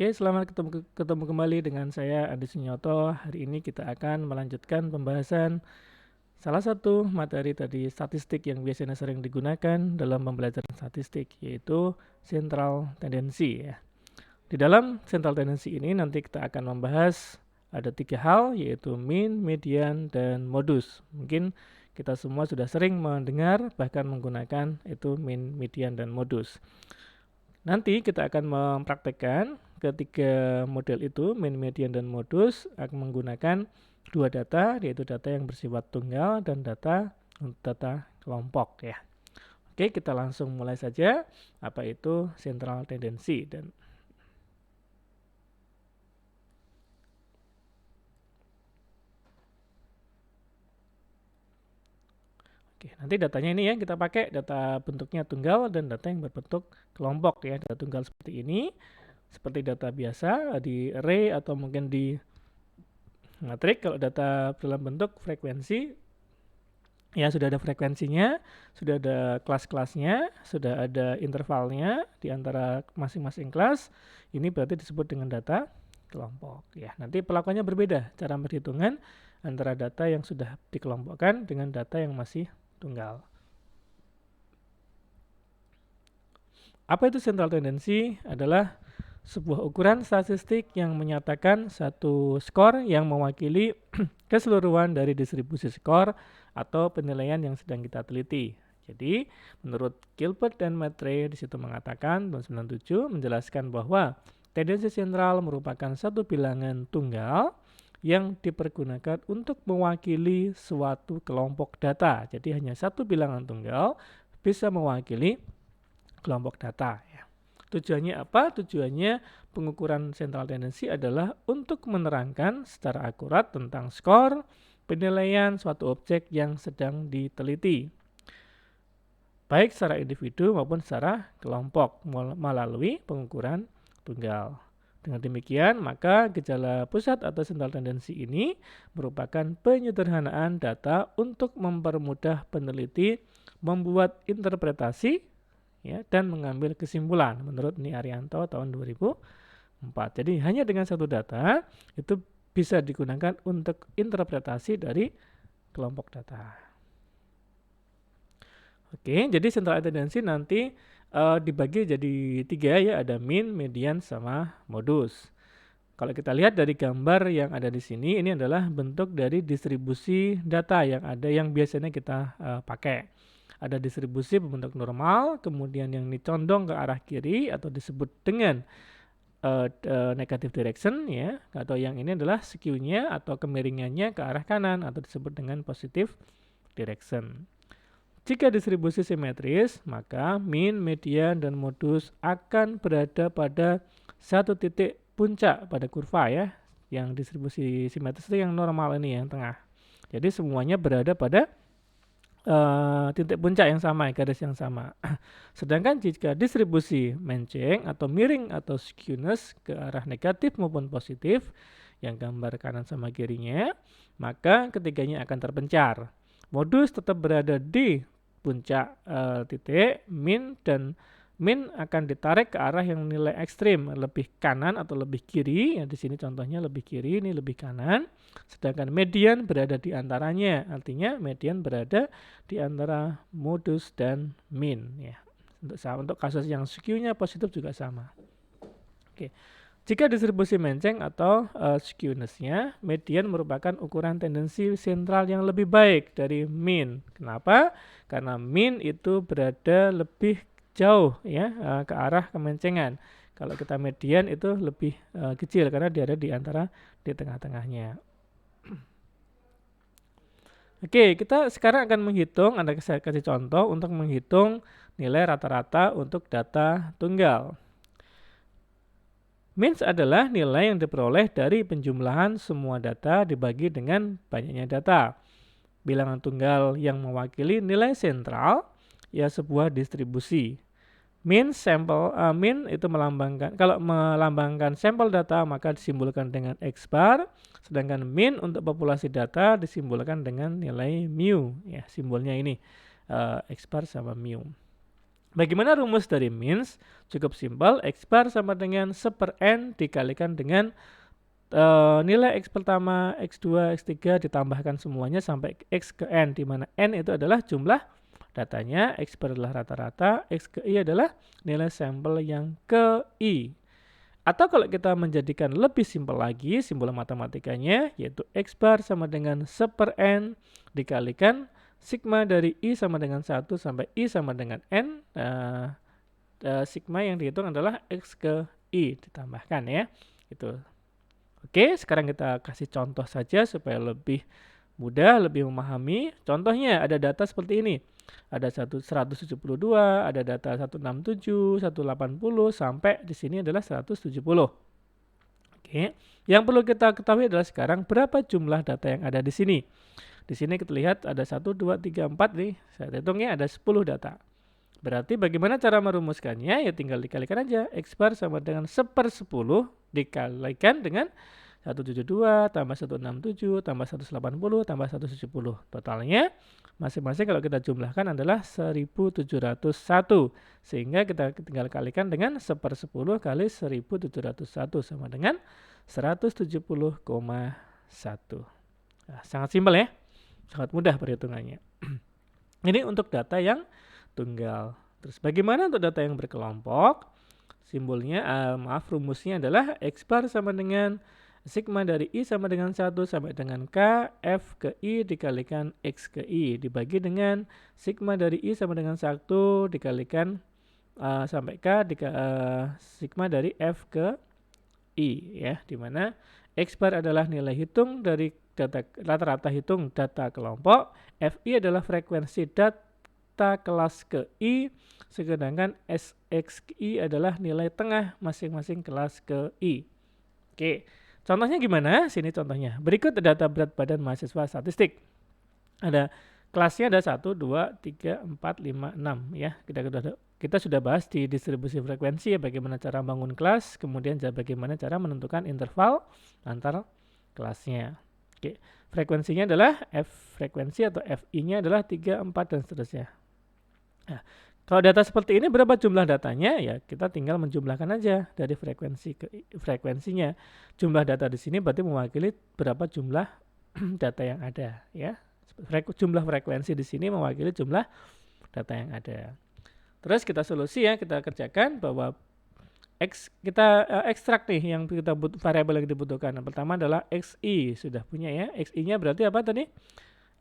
Oke, selamat ketemu kembali dengan saya Adi Sunyoto. Hari ini kita akan melanjutkan pembahasan salah satu materi tadi statistik yang biasanya sering digunakan dalam pembelajaran statistik, yaitu central tendency ya. Di dalam central tendency ini nanti kita akan membahas ada 3 hal, yaitu mean, median, dan modus. Mungkin kita semua sudah sering mendengar bahkan menggunakan itu mean, median, dan modus. Nanti kita akan mempraktekkan ketiga model itu, mean, median, dan modus, akan menggunakan dua data, yaitu data yang bersifat tunggal dan data kelompok ya. Oke, kita langsung mulai saja. Apa itu central tendency? Oke, nanti datanya ini ya kita pakai data bentuknya tunggal dan data yang berbentuk kelompok ya. Data tunggal seperti ini, seperti data biasa di array atau mungkin di matrik. Kalau data dalam bentuk frekuensi, ya sudah ada frekuensinya, sudah ada kelas-kelasnya, sudah ada intervalnya di antara masing-masing kelas. Ini berarti disebut dengan data kelompok ya. Nanti perlakuannya berbeda cara perhitungan antara data yang sudah dikelompokkan dengan data yang masih tunggal. Apa itu central tendency? Adalah sebuah ukuran statistik yang menyatakan satu skor yang mewakili keseluruhan dari distribusi skor atau penilaian yang sedang kita teliti. Jadi, menurut Gilbert dan Maitre di situ mengatakan tahun 97 menjelaskan bahwa tendensi sentral merupakan satu bilangan tunggal yang dipergunakan untuk mewakili suatu kelompok data. Jadi hanya satu bilangan tunggal bisa mewakili kelompok data ya. Tujuannya apa? Tujuannya pengukuran central tendency adalah untuk menerangkan secara akurat tentang skor penilaian suatu objek yang sedang diteliti, baik secara individu maupun secara kelompok melalui pengukuran tunggal. Dengan demikian, maka gejala pusat atau central tendency ini merupakan penyederhanaan data untuk mempermudah peneliti membuat interpretasi ya, dan mengambil kesimpulan menurut Ni Arianto tahun 2004. Jadi hanya dengan satu data itu bisa digunakan untuk interpretasi dari kelompok data. Oke, jadi central tendency nanti dibagi jadi 3 ya, ada mean, median, sama modus. Kalau kita lihat dari gambar yang ada di sini, ini adalah bentuk dari distribusi data yang ada yang biasanya kita pakai. Ada distribusi berbentuk normal, kemudian yang condong ke arah kiri atau disebut dengan negative direction ya, atau yang ini adalah skew-nya atau kemiringannya ke arah kanan atau disebut dengan positive direction. Jika distribusi simetris, maka mean, median, dan modus akan berada pada satu titik puncak pada kurva ya. Yang distribusi simetris itu yang normal ini yang tengah. Jadi semuanya berada pada titik puncak yang sama, garis yang sama. Sedangkan jika distribusi menceng atau miring atau skewness ke arah negatif maupun positif, yang gambar kanan sama kirinya, maka ketiganya akan terpencar. Modus tetap berada di puncak titik min, dan min akan ditarik ke arah yang nilai ekstrim, lebih kanan atau lebih kiri. Ya, di sini contohnya lebih kiri, ini lebih kanan. Sedangkan median berada di antaranya, artinya median berada di antara modus dan min. Ya. Untuk kasus yang skew-nya positif juga sama. Oke. Jika distribusi menceng atau skewness-nya, median merupakan ukuran tendensi sentral yang lebih baik dari mean. Kenapa? Karena mean itu berada lebih jauh ya ke arah kemencengan. Kalau kita median itu lebih kecil karena dia ada di antara di tengah-tengahnya. Oke, kita sekarang akan menghitung, saya kasih contoh untuk menghitung nilai rata-rata untuk data tunggal. Means adalah nilai yang diperoleh dari penjumlahan semua data dibagi dengan banyaknya data. Bilangan tunggal yang mewakili nilai sentral ya sebuah distribusi. Mean itu melambangkan, kalau melambangkan sampel data maka disimbolkan dengan X bar, sedangkan mean untuk populasi data disimbolkan dengan nilai mu ya, simbolnya ini X bar sama mu. Bagaimana rumus dari means? Cukup simpel, x bar sama dengan 1/n dikalikan dengan nilai x pertama, x2, x3 ditambahkan semuanya sampai x ke n, di mana n itu adalah jumlah datanya, x bar adalah rata-rata, x ke i adalah nilai sampel yang ke i. Atau kalau kita menjadikan lebih simpel lagi simbol matematikanya, yaitu x bar sama dengan 1/n dikalikan sigma dari i sama dengan 1 sampai i sama dengan n. Sigma yang dihitung adalah x ke i ditambahkan ya. Itu. Oke, sekarang kita kasih contoh saja supaya lebih mudah, lebih memahami. Contohnya ada data seperti ini. Ada 172, ada data 167, 180 sampai di sini adalah 170. Oke. Yang perlu kita ketahui adalah sekarang berapa jumlah data yang ada di sini. Di sini kita lihat ada 1 2 3 4 nih. Saya hitungnya ada 10 data. Berarti bagaimana cara merumuskannya? Ya tinggal dikalikan aja. X bar sama dengan 1/10 dikalikan dengan 172 tambah 167 tambah 180 tambah 170. Totalnya masing-masing kalau kita jumlahkan adalah 1701. Sehingga kita tinggal kalikan dengan 1/10 kali 1701 sama dengan 170,1. Nah, sangat simpel ya. Sangat mudah perhitungannya. Ini untuk data yang tunggal. Terus bagaimana untuk data yang berkelompok? Simbolnya, rumusnya adalah x bar sama dengan sigma dari i sama dengan 1 sampai dengan k f ke i dikalikan x ke i dibagi dengan sigma dari i sama dengan 1 dikalikan sampai k sigma dari f ke i ya, dimana x bar adalah nilai hitung dari data rata-rata hitung data kelompok, fi adalah frekuensi data kelas ke i, sedangkan sxi adalah nilai tengah masing-masing kelas ke i. Oke, contohnya gimana? Sini contohnya. Berikut data berat badan mahasiswa statistik. Ada kelasnya ada 1, 2, 3, 4, 5, 6 ya. Kita sudah bahas di distribusi frekuensi ya, bagaimana cara bangun kelas, kemudian bagaimana cara menentukan interval antar kelasnya. Oke, frekuensinya adalah F frekuensi atau FI-nya adalah 3, 4 dan seterusnya. Nah, kalau data seperti ini berapa jumlah datanya? Ya, kita tinggal menjumlahkan aja dari frekuensi ke frekuensinya. Jumlah data di sini berarti mewakili berapa jumlah data yang ada ya. Jumlah frekuensi di sini mewakili jumlah data yang ada. Terus kita solusi ya, kita kerjakan bahwa kita ekstrak nih yang kita variabel yang dibutuhkan. Yang pertama adalah xi, sudah punya ya. Xi-nya berarti apa tadi?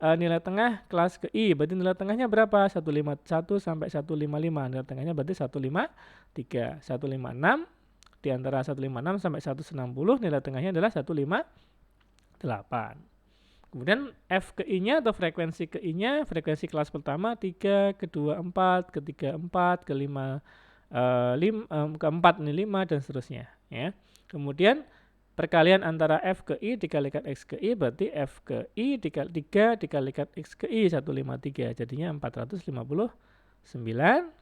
Nilai tengah kelas ke i, berarti nilai tengahnya berapa? 151 sampai 155. Nilai tengahnya berarti 153, 156 di antara 156 sampai 160 nilai tengahnya adalah 158. Kemudian F ke I-nya atau frekuensi ke I-nya, frekuensi kelas pertama 3, kedua 4, ketiga 4, kelima keempat ini 5 dan seterusnya ya. Kemudian perkalian antara F ke I dikalikan X ke I berarti F ke I dikali 3 dikalikan X ke I 153 jadinya 459.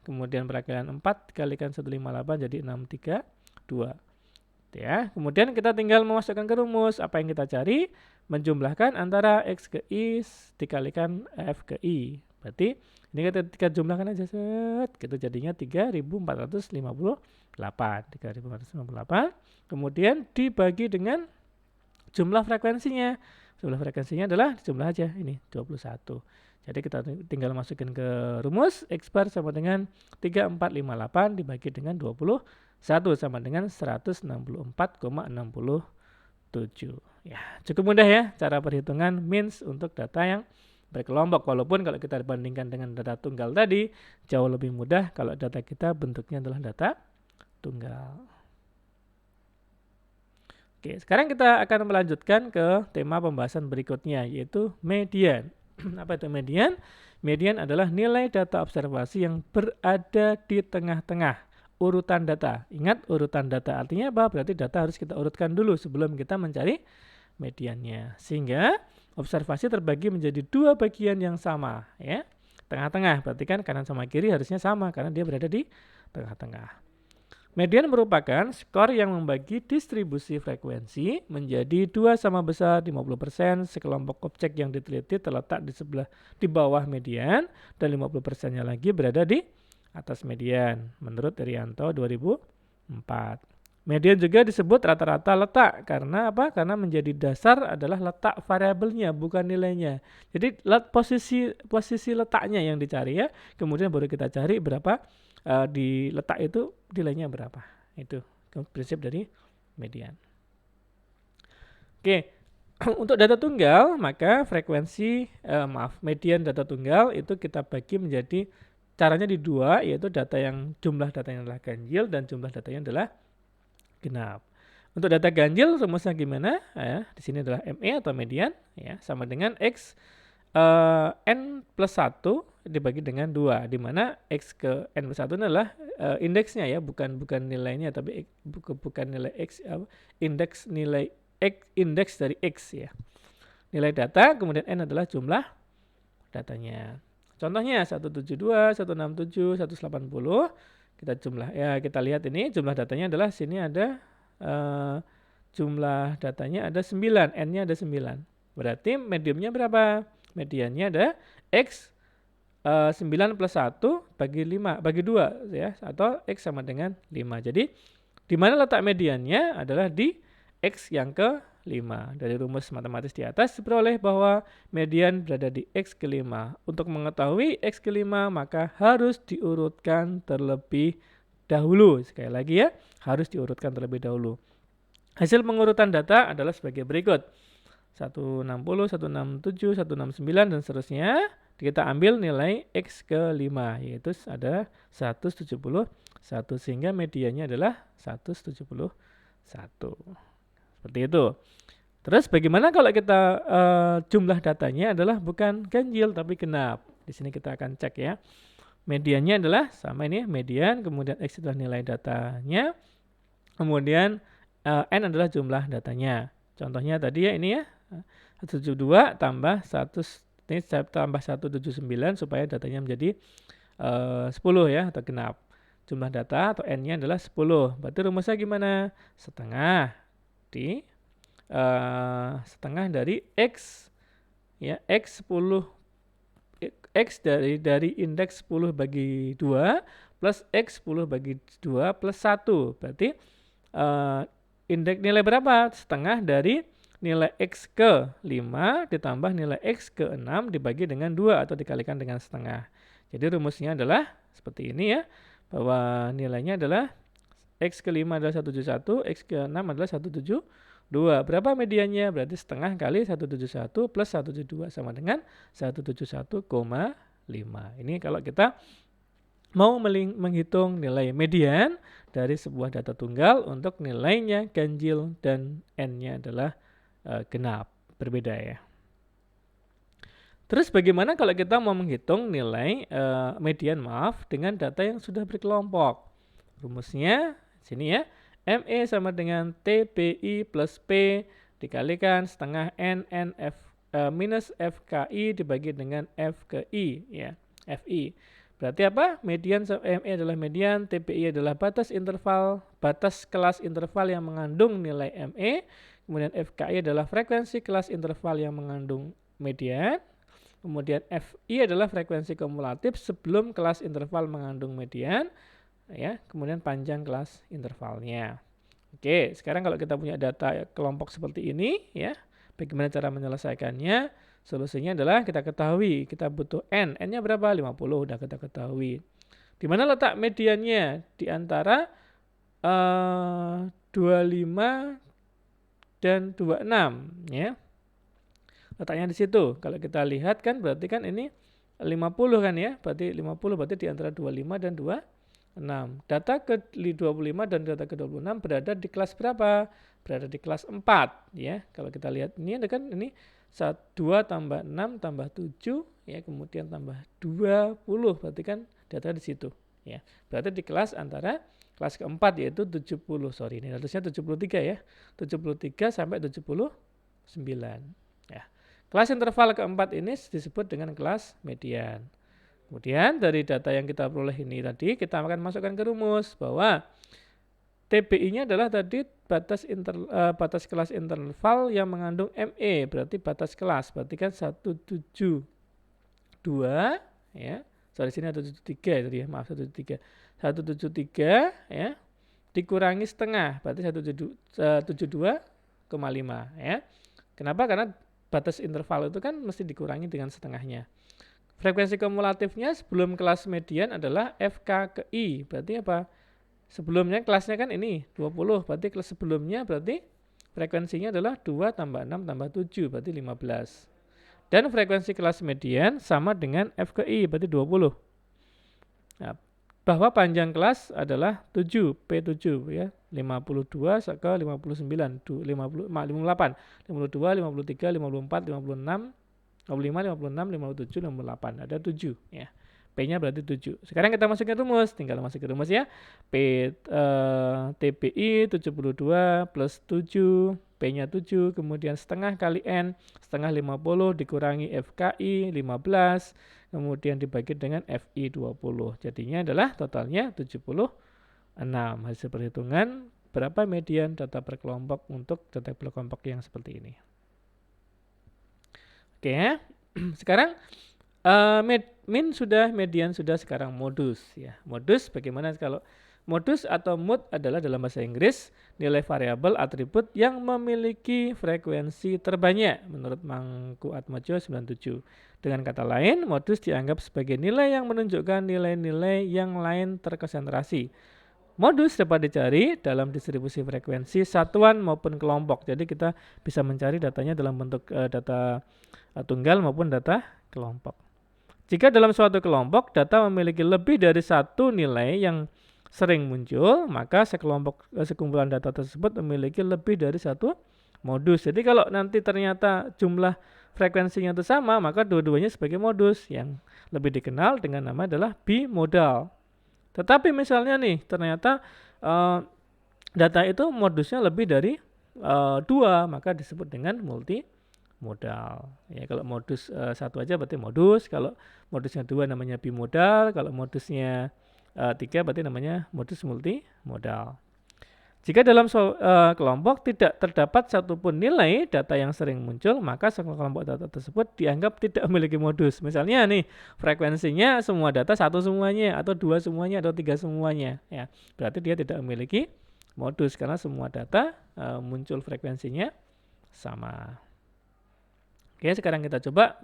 Kemudian perkalian 4 dikalikan 158 jadi 632 ya. Kemudian kita tinggal memasukkan ke rumus. Apa yang kita cari? Menjumlahkan antara X ke I dikalikan F ke I. Berarti ini kita jumlahkan aja set, gitu jadinya 3458. Kemudian dibagi dengan jumlah frekuensinya. Jumlah frekuensinya adalah jumlah aja ini 21. Jadi kita tinggal masukin ke rumus X bar sama dengan 3458 dibagi dengan 21 sama dengan 164,67. Ya, cukup mudah ya cara perhitungan means untuk data yang berkelompok, walaupun kalau kita bandingkan dengan data tunggal tadi jauh lebih mudah kalau data kita bentuknya adalah data tunggal. Oke, sekarang kita akan melanjutkan ke tema pembahasan berikutnya yaitu median. Apa itu median? Median adalah nilai data observasi yang berada di tengah-tengah urutan data. Ingat, urutan data artinya apa? Berarti data harus kita urutkan dulu sebelum kita mencari mediannya. Sehingga observasi terbagi menjadi dua bagian yang sama ya. Tengah-tengah, berarti kan kanan sama kiri harusnya sama karena dia berada di tengah-tengah. Median merupakan skor yang membagi distribusi frekuensi menjadi dua sama besar 50%. Sekelompok objek yang diteliti terletak di bawah median dan 50%-nya lagi berada di atas median menurut Irianto 2004. Median juga disebut rata-rata letak karena apa? Karena menjadi dasar adalah letak variabelnya bukan nilainya. Jadi posisi letaknya yang dicari ya. Kemudian baru kita cari berapa di letak itu nilainya berapa. Itu prinsip dari median. Oke. Untuk data tunggal maka median data tunggal itu kita bagi menjadi caranya di dua, yaitu jumlah datanya adalah ganjil dan jumlah datanya adalah genap. Untuk data ganjil rumusnya gimana? Di sini adalah ME atau median ya, sama dengan X N plus 1 dibagi dengan 2, di mana X ke N plus 1 adalah indeksnya ya, bukan nilainya, tapi bukan nilai X, indeks dari X ya. Nilai data, kemudian N adalah jumlah datanya. Contohnya 172, 167, 180. Kita lihat ini jumlah datanya adalah sini ada jumlah datanya ada 9, N-nya ada 9. Berarti mediumnya berapa? Mediannya ada X 9 plus 1 bagi 2 ya, atau X sama dengan 5. Jadi di mana letak mediannya adalah di X yang ke 5. Dari rumus matematis di atas diperoleh bahwa median berada di X ke 5. Untuk mengetahui X ke 5 maka harus diurutkan terlebih dahulu. Sekali lagi ya, harus diurutkan terlebih dahulu. Hasil pengurutan data adalah sebagai berikut. 160, 167, 169 dan seterusnya. Kita ambil nilai X ke 5, yaitu ada 171, sehingga mediannya adalah 171. Seperti itu. Terus bagaimana kalau kita jumlah datanya adalah bukan ganjil tapi genap. Di sini kita akan cek ya. Mediannya adalah sama ini median, kemudian X adalah nilai datanya, kemudian N adalah jumlah datanya. Contohnya tadi ya ini ya, 172 tambah 100, ini saya tambah 179 supaya datanya menjadi 10 ya, atau genap. Jumlah data atau N-nya adalah 10. Berarti rumusnya gimana? Setengah dari X ya, X dari indeks 10 bagi 2 plus X 10 bagi 2 plus 1. Berarti indeks nilai berapa? Setengah dari nilai X ke 5 ditambah nilai X ke 6 dibagi dengan 2 atau dikalikan dengan setengah. Jadi rumusnya adalah seperti ini ya, bahwa nilainya adalah X ke 5 adalah 171, X ke 6 adalah 172. Berapa mediannya? Berarti setengah kali 171 plus 172 sama dengan 171,5. Ini kalau kita mau menghitung nilai median dari sebuah data tunggal untuk nilainya ganjil dan N-nya adalah genap. Berbeda ya. Terus bagaimana kalau kita mau menghitung nilai median dengan data yang sudah berkelompok? Rumusnya sini ya. ME sama dengan TPI plus P dikalikan setengah NNF minus FKI dibagi dengan F ke I ya, FI. Berarti apa? Median ME adalah median, TPI adalah batas kelas interval yang mengandung nilai ME, kemudian FKI adalah frekuensi kelas interval yang mengandung median, kemudian FI adalah frekuensi kumulatif sebelum kelas interval mengandung median. Ya, kemudian panjang kelas intervalnya. Oke, sekarang kalau kita punya data kelompok seperti ini ya, bagaimana cara menyelesaikannya? Solusinya adalah kita ketahui, kita butuh N-nya berapa? 50, udah kita ketahui. Di mana letak mediannya? Di antara 25 dan 26 ya. Letaknya di situ. Kalau kita lihat kan berarti kan ini 50 kan ya, berarti 50 berarti di antara 25 dan 26. Data ke 25 dan data ke 26 berada di kelas berapa? Berada di kelas 4 ya. Kalau kita lihat ini ada kan ini 2 tambah 6 tambah 7 ya, kemudian tambah 20 berarti kan data di situ ya. Berarti di kelas antara kelas keempat yaitu 70. Sorry, ini harusnya 73 ya. 73 sampai 79 ya. Kelas interval keempat ini disebut dengan kelas median. Kemudian dari data yang kita peroleh ini tadi kita akan masukkan ke rumus bahwa TPI-nya adalah tadi batas kelas interval yang mengandung ME, berarti batas kelas, berarti kan 172 ya, Sorry, sini 173 itu ya, maaf 173. 173 ya dikurangi setengah berarti 172,5 ya. Kenapa? Karena batas interval itu kan mesti dikurangi dengan setengahnya. Frekuensi kumulatifnya sebelum kelas median adalah FK ke I. Berarti apa? Sebelumnya kelasnya kan ini 20, berarti kelas sebelumnya berarti frekuensinya adalah 2 tambah 6 tambah 7, berarti 15. Dan frekuensi kelas median sama dengan F ke I, berarti 20. Nah, bahwa panjang kelas adalah 7, P7 ya, 52 ke 59, 58, 52, 53, 54, 56, 55, 56, 57, 58. Ada 7 ya. P-nya berarti 7. Sekarang kita masukin rumus, tinggal masuk ke rumus ya. TPI 72 plus 7, P-nya 7, kemudian setengah kali N, setengah 50 dikurangi FKI 15, kemudian dibagi dengan FI 20. Jadinya adalah totalnya 76. Hasil perhitungan berapa median data per kelompok untuk data per kelompok yang seperti ini. Oke ya. Sekarang min sudah, median sudah, sekarang modus ya. Modus bagaimana kalau modus atau mod adalah dalam bahasa Inggris nilai variabel atribut yang memiliki frekuensi terbanyak menurut Mangkuatmojo 97. Dengan kata lain, modus dianggap sebagai nilai yang menunjukkan nilai-nilai yang lain terkonsentrasi. Modus dapat dicari dalam distribusi frekuensi satuan maupun kelompok. Jadi kita bisa mencari datanya dalam bentuk data tunggal maupun data kelompok. Jika dalam suatu kelompok data memiliki lebih dari satu nilai yang sering muncul, maka sekumpulan data tersebut memiliki lebih dari satu modus. Jadi kalau nanti ternyata jumlah frekuensinya itu sama, maka dua-duanya sebagai modus yang lebih dikenal dengan nama adalah bimodal. Tetapi misalnya nih, ternyata data itu modusnya lebih dari 2, maka disebut dengan multimodal. Ya, kalau modus 1 aja berarti modus, kalau modusnya 2 namanya bimodal, kalau modusnya 3 berarti namanya modus multimodal. Jika dalam kelompok tidak terdapat satupun nilai data yang sering muncul, maka kelompok data tersebut dianggap tidak memiliki modus. Misalnya nih, frekuensinya semua data 1 semuanya, atau 2 semuanya, atau 3 semuanya. Ya, berarti dia tidak memiliki modus, karena semua data muncul frekuensinya sama. Oke, sekarang kita coba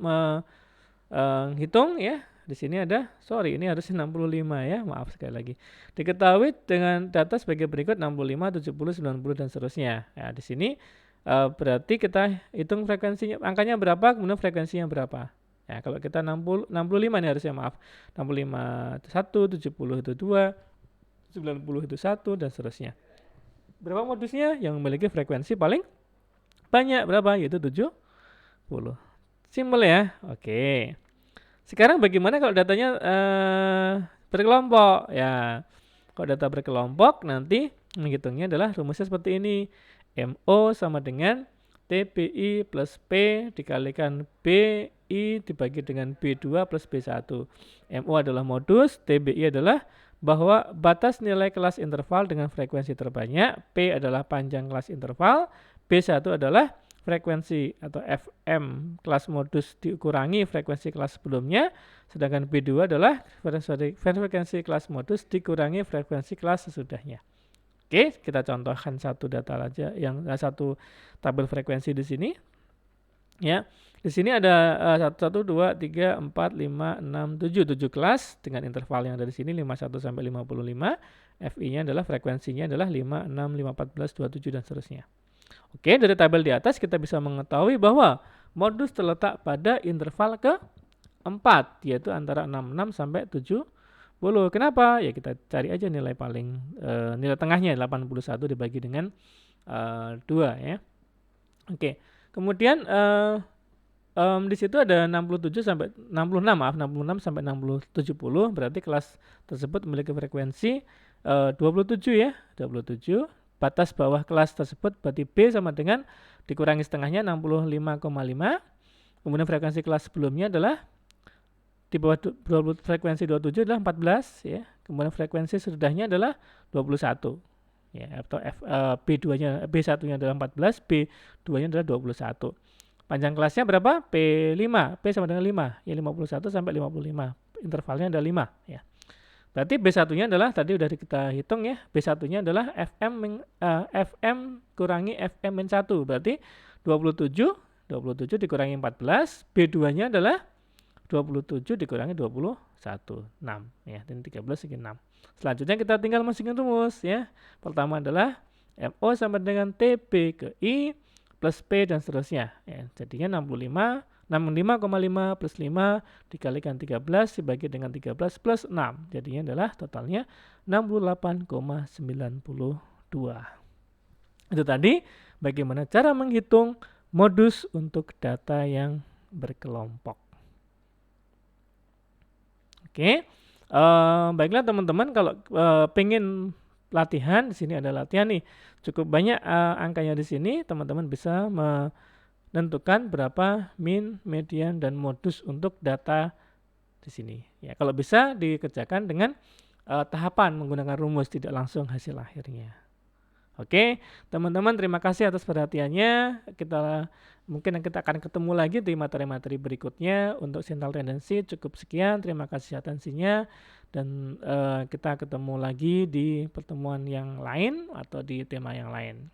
menghitung ya. Di sini ada, ini harusnya 65 ya, maaf sekali lagi. Diketahui dengan data sebagai berikut 65, 70, 90 dan seterusnya. Ya, di sini berarti kita hitung frekuensinya, angkanya berapa, kemudian frekuensinya berapa. Ya, kalau kita 65 nih harusnya, maaf. 65 itu 1, 70 itu 2, 90 itu 1 dan seterusnya. Berapa modusnya yang memiliki frekuensi paling banyak? Berapa? Yaitu 70. Simpel ya. Oke. Sekarang bagaimana kalau datanya berkelompok? Ya, kalau data berkelompok nanti menghitungnya adalah rumusnya seperti ini. MO sama dengan TPI plus P dikalikan BI dibagi dengan B2 plus B1. MO adalah modus, TBI adalah bahwa batas nilai kelas interval dengan frekuensi terbanyak, P adalah panjang kelas interval, B1 adalah frekuensi atau FM kelas modus dikurangi frekuensi kelas sebelumnya, sedangkan B2 adalah frekuensi kelas modus dikurangi frekuensi kelas sesudahnya. Oke, kita contohkan satu data aja, yang satu tabel frekuensi di sini. Ya, di sini ada 1, 2, 3, 4, 5, 6, 7 kelas dengan interval yang ada di sini 51 sampai 55. FI-nya adalah frekuensinya adalah 5, 6, 5, 14, 27 dan seterusnya. Oke, dari tabel di atas kita bisa mengetahui bahwa modus terletak pada interval ke-4, yaitu antara 66 sampai 70. Kenapa? Ya kita cari aja nilai paling nilai tengahnya 81 dibagi dengan 2 ya. Oke. Kemudian di situ ada 67 sampai 66 sampai 70, berarti kelas tersebut memiliki frekuensi 27 ya, 27. Batas bawah kelas tersebut berarti B sama dengan dikurangi setengahnya 65,5. Kemudian frekuensi kelas sebelumnya adalah di bawah frekuensi 27 adalah 14 ya. Kemudian frekuensi sesudahnya adalah 21. Ya, atau B2-nya, B1-nya adalah 14, B2-nya adalah 21. Panjang kelasnya berapa? P5. P sama dengan 5. Ya 51 sampai 55. intervalnya ada 5 ya. Berarti B1-nya adalah tadi udah kita hitung ya. B1-nya adalah FM kurangi FM min 1. Berarti 27 dikurangi 14. B2-nya adalah 27 dikurangi 21, 6 ya. Dan 13 segini 6. Selanjutnya kita tinggal masukin rumus ya. Pertama adalah MO sama dengan TB ke I plus P dan seterusnya ya. Jadinya 65,5 plus 5 dikalikan 13 dibagi dengan 13 plus 6. Jadinya adalah totalnya 68,92. Itu tadi bagaimana cara menghitung modus untuk data yang berkelompok. Oke. Baiklah teman-teman, kalau pengen latihan, di sini ada latihan nih. Cukup banyak angkanya di sini, teman-teman bisa menentukan berapa min, median, dan modus untuk data di sini. Ya, kalau bisa dikerjakan dengan tahapan menggunakan rumus, tidak langsung hasil akhirnya. Oke, teman-teman, terima kasih atas perhatiannya. Mungkin kita akan ketemu lagi di materi-materi berikutnya. Untuk signal tendensi cukup sekian. Terima kasih atensinya, dan kita ketemu lagi di pertemuan yang lain atau di tema yang lain.